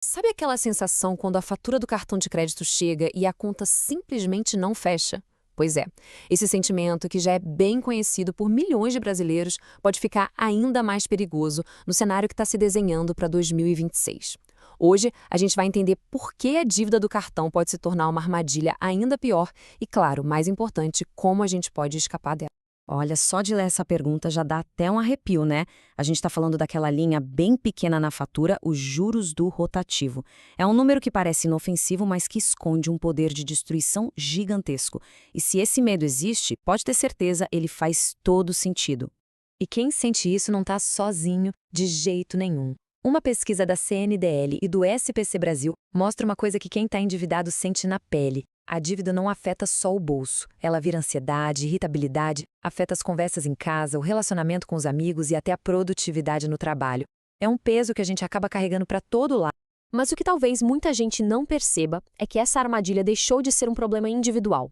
Sabe aquela sensação quando a fatura do cartão de crédito chega e a conta simplesmente não fecha? Pois é, esse sentimento, que já é bem conhecido por milhões de brasileiros, pode ficar ainda mais perigoso no cenário que está se desenhando para 2026. Hoje, a gente vai entender por que a dívida do cartão pode se tornar uma armadilha ainda pior e, claro, mais importante, como a gente pode escapar dela. Olha, só de ler essa pergunta já dá até um arrepio, né? A gente está falando daquela linha bem pequena na fatura, os juros do rotativo. É um número que parece inofensivo, mas que esconde um poder de destruição gigantesco. E se esse medo existe, pode ter certeza, ele faz todo sentido. E quem sente isso não está sozinho de jeito nenhum. Uma pesquisa da CNDL e do SPC Brasil mostra uma coisa que quem está endividado sente na pele. A dívida não afeta só o bolso. Ela vira ansiedade, irritabilidade, afeta as conversas em casa, o relacionamento com os amigos e até a produtividade no trabalho. É um peso que a gente acaba carregando para todo lado. Mas o que talvez muita gente não perceba é que essa armadilha deixou de ser um problema individual.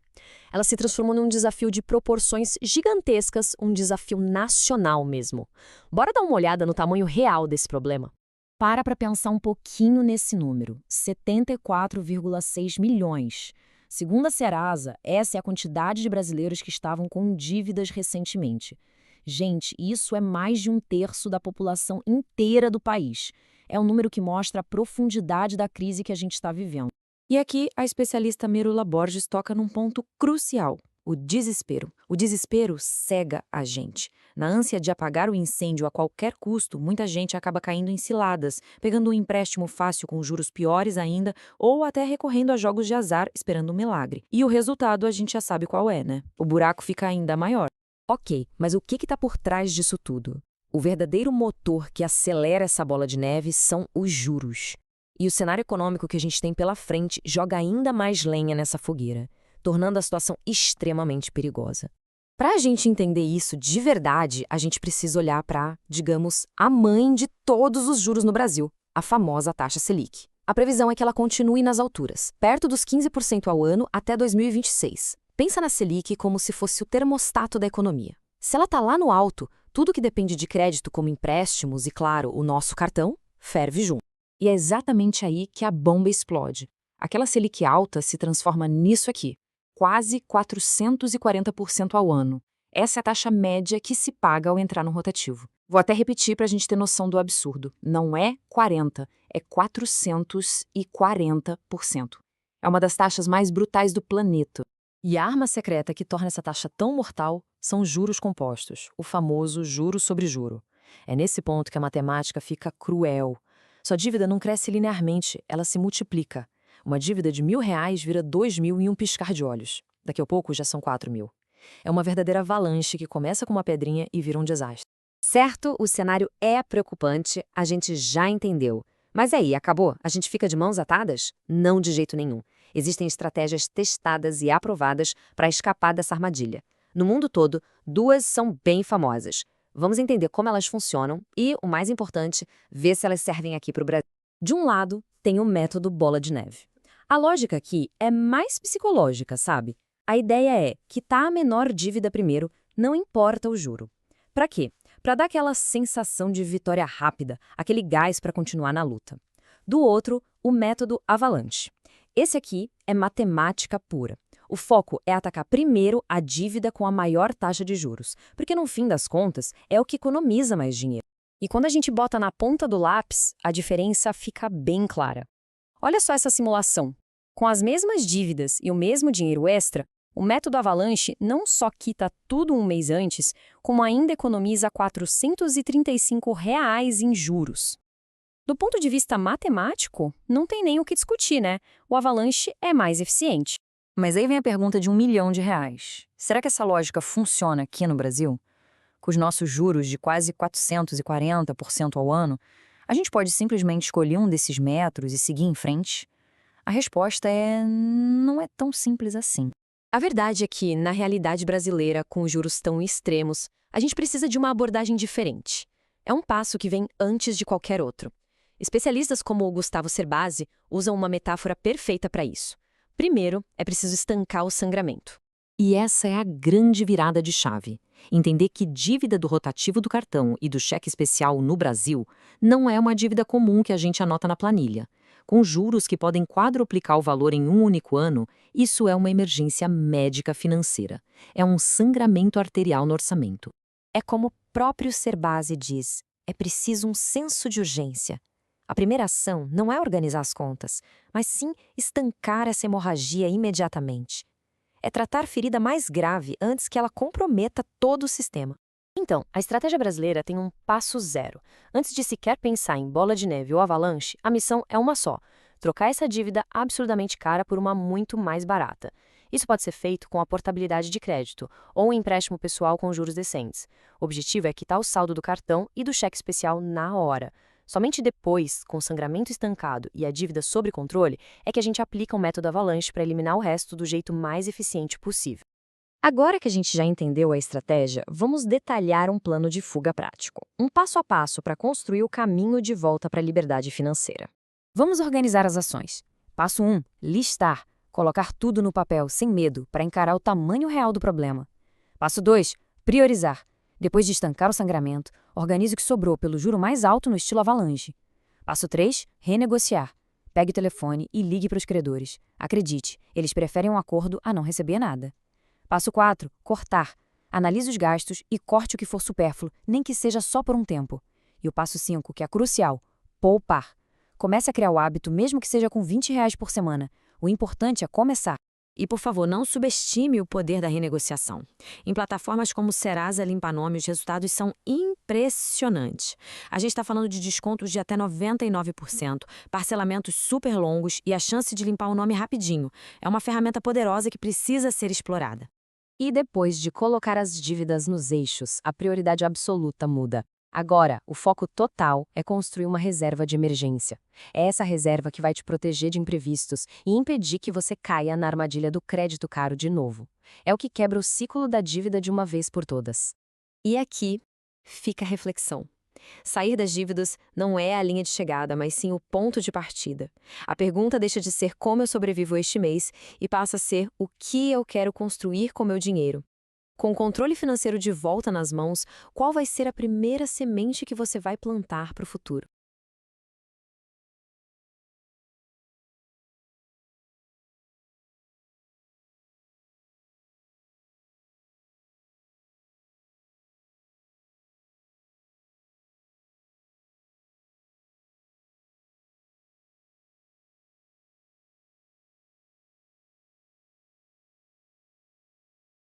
Ela se transformou num desafio de proporções gigantescas, um desafio nacional mesmo. Bora dar uma olhada no tamanho real desse problema? Para pensar um pouquinho nesse número, 74,6 milhões. Segundo a Serasa, essa é a quantidade de brasileiros que estavam com dívidas recentemente. Gente, isso é mais de um terço da população inteira do país. É um número que mostra a profundidade da crise que a gente está vivendo. E aqui, a especialista Merula Borges toca num ponto crucial: o desespero. O desespero cega a gente. Na ânsia de apagar o incêndio a qualquer custo, muita gente acaba caindo em ciladas, pegando um empréstimo fácil com juros piores ainda, ou até recorrendo a jogos de azar esperando um milagre. E o resultado a gente já sabe qual é, né? O buraco fica ainda maior. Ok, mas o que está por trás disso tudo? O verdadeiro motor que acelera essa bola de neve são os juros. E o cenário econômico que a gente tem pela frente joga ainda mais lenha nessa fogueira, tornando a situação extremamente perigosa. Para a gente entender isso de verdade, a gente precisa olhar para, digamos, a mãe de todos os juros no Brasil, a famosa taxa Selic. A previsão é que ela continue nas alturas, perto dos 15% ao ano até 2026. Pensa na Selic como se fosse o termostato da economia. Se ela está lá no alto, tudo que depende de crédito, como empréstimos e, claro, o nosso cartão, ferve junto. E é exatamente aí que a bomba explode. Aquela Selic alta se transforma nisso aqui, quase 440% ao ano. Essa é a taxa média que se paga ao entrar no rotativo. Vou até repetir para a gente ter noção do absurdo. Não é 40%, é 440%. É uma das taxas mais brutais do planeta. E a arma secreta que torna essa taxa tão mortal são os juros compostos, o famoso juro sobre juro. É nesse ponto que a matemática fica cruel. Sua dívida não cresce linearmente, ela se multiplica. Uma dívida de R$ 1.000 vira 2.000 em um piscar de olhos. Daqui a pouco já são 4.000. É uma verdadeira avalanche que começa com uma pedrinha e vira um desastre. Certo, o cenário é preocupante, a gente já entendeu. Mas aí, acabou? A gente fica de mãos atadas? Não de jeito nenhum. Existem estratégias testadas e aprovadas para escapar dessa armadilha. No mundo todo, duas são bem famosas. Vamos entender como elas funcionam e, o mais importante, ver se elas servem aqui para o Brasil. De um lado, tem o método bola de neve. A lógica aqui é mais psicológica, sabe? A ideia é quitar a menor dívida primeiro, não importa o juro. Para quê? Para dar aquela sensação de vitória rápida, aquele gás para continuar na luta. Do outro, o método avalanche. Esse aqui é matemática pura. O foco é atacar primeiro a dívida com a maior taxa de juros, porque no fim das contas é o que economiza mais dinheiro. E quando a gente bota na ponta do lápis, a diferença fica bem clara. Olha só essa simulação. Com as mesmas dívidas e o mesmo dinheiro extra, o método Avalanche não só quita tudo um mês antes, como ainda economiza R$ 435 em juros. Do ponto de vista matemático, não tem nem o que discutir, né? O Avalanche é mais eficiente. Mas aí vem a pergunta de R$ 1.000.000. Será que essa lógica funciona aqui no Brasil? Com os nossos juros de quase 440% ao ano, a gente pode simplesmente escolher um desses métodos e seguir em frente? A resposta é: não é tão simples assim. A verdade é que, na realidade brasileira, com os juros tão extremos, a gente precisa de uma abordagem diferente. É um passo que vem antes de qualquer outro. Especialistas como o Gustavo Cerbasi usam uma metáfora perfeita para isso. Primeiro, é preciso estancar o sangramento. E essa é a grande virada de chave. Entender que dívida do rotativo do cartão e do cheque especial no Brasil não é uma dívida comum que a gente anota na planilha. com juros que podem quadruplicar o valor em um único ano, isso é uma emergência médica financeira. É um sangramento arterial no orçamento. É como o próprio Serbasi diz, é preciso um senso de urgência. A primeira ação não é organizar as contas, mas sim estancar essa hemorragia imediatamente. É tratar a ferida mais grave antes que ela comprometa todo o sistema. Então, a estratégia brasileira tem um passo zero. Antes de sequer pensar em bola de neve ou avalanche, a missão é uma só: trocar essa dívida absurdamente cara por uma muito mais barata. Isso pode ser feito com a portabilidade de crédito ou um empréstimo pessoal com juros decentes. O objetivo é quitar o saldo do cartão e do cheque especial na hora. Somente depois, com o sangramento estancado e a dívida sob controle, é que a gente aplica o método avalanche para eliminar o resto do jeito mais eficiente possível. Agora que a gente já entendeu a estratégia, vamos detalhar um plano de fuga prático. Um passo a passo para construir o caminho de volta para a liberdade financeira. Vamos organizar as ações. Passo 1. Listar. Colocar tudo no papel, sem medo, para encarar o tamanho real do problema. Passo 2. Priorizar. Depois de estancar o sangramento, organize o que sobrou pelo juro mais alto no estilo avalanche. Passo 3. Renegociar. Pegue o telefone e ligue para os credores. Acredite, eles preferem um acordo a não receber nada. Passo 4. Cortar. Analise os gastos e corte o que for supérfluo, nem que seja só por um tempo. E o passo 5, que é crucial: poupar. Comece a criar o hábito, mesmo que seja com R$ 20 por semana. O importante é começar. E, por favor, não subestime o poder da renegociação. Em plataformas como Serasa Limpanome, os resultados são impressionantes. A gente está falando de descontos de até 99%, parcelamentos super longos e a chance de limpar o nome rapidinho. É uma ferramenta poderosa que precisa ser explorada. E depois de colocar as dívidas nos eixos, a prioridade absoluta muda. Agora, o foco total é construir uma reserva de emergência. É essa reserva que vai te proteger de imprevistos e impedir que você caia na armadilha do crédito caro de novo. É o que quebra o ciclo da dívida de uma vez por todas. E aqui fica a reflexão. Sair das dívidas não é a linha de chegada, mas sim o ponto de partida. A pergunta deixa de ser como eu sobrevivo este mês e passa a ser o que eu quero construir com meu dinheiro. Com o controle financeiro de volta nas mãos, qual vai ser a primeira semente que você vai plantar para o futuro?